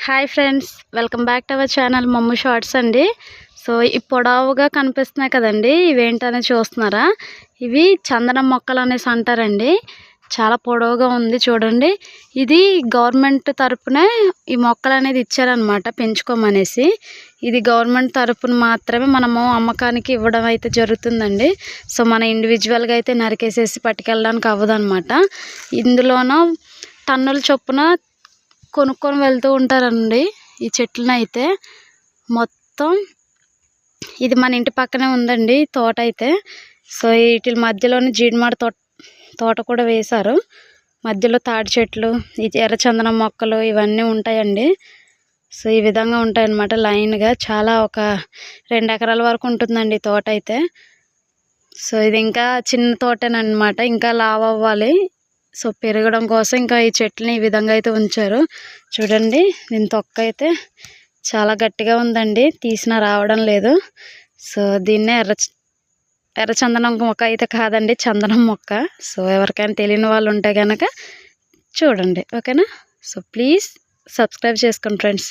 Hi friends, welcome back to our channel మమ్ము shorts అండి. So ఈ పొడవుగా కనిపిస్తున్నాయి కదండి, ఇవేంటనేది చూస్తున్నారా? ఇవి చందనం మొక్కలు అనేసి అంటారండి. చాలా పొడవుగా ఉంది చూడండి. ఇది గవర్నమెంట్ తరపునే ఈ మొక్కలు అనేది ఇచ్చారనమాట పెంచుకోమనేసి. ఇది గవర్నమెంట్ తరపున మాత్రమే మనము అమ్మకానికి ఇవ్వడం అయితే జరుగుతుందండి. సో మన ఇండివిజువల్గా అయితే నరికేసేసి పట్టుకెళ్ళడానికి అవ్వదన్నమాట. ఇందులోన టన్నుల చొప్పున కొనుక్కొని వెళ్తూ ఉంటారండి ఈ చెట్లను అయితే. మొత్తం ఇది మన ఇంటి పక్కనే ఉందండి తోట అయితే. సో వీటి మధ్యలోని జీడిమాడ తోట కూడా వేశారు. మధ్యలో తాడి చెట్లు, ఎర్రచందనం మొక్కలు ఇవన్నీ ఉంటాయండి. సో ఈ విధంగా ఉంటాయన్నమాట లైన్గా. చాలా ఒక 2 ఎకరాల వరకు ఉంటుందండి తోట అయితే. సో ఇది ఇంకా చిన్న తోటేనమాట, ఇంకా లావ్ అవ్వాలి. సో పెరగడం కోసం ఇంకా ఈ చెట్లని ఈ విధంగా అయితే ఉంచారు చూడండి. దీని తొక్క అయితే చాలా గట్టిగా ఉందండి, తీసినా రావడం లేదు. సో దీన్నే ఎర్రచందనం మొక్క అయితే కాదండి, చందనం మొక్క. సో ఎవరికైనా తెలియని వాళ్ళు ఉంటే కనుక చూడండి, ఓకేనా? సో ప్లీజ్ సబ్స్క్రైబ్ చేసుకోండి ఫ్రెండ్స్.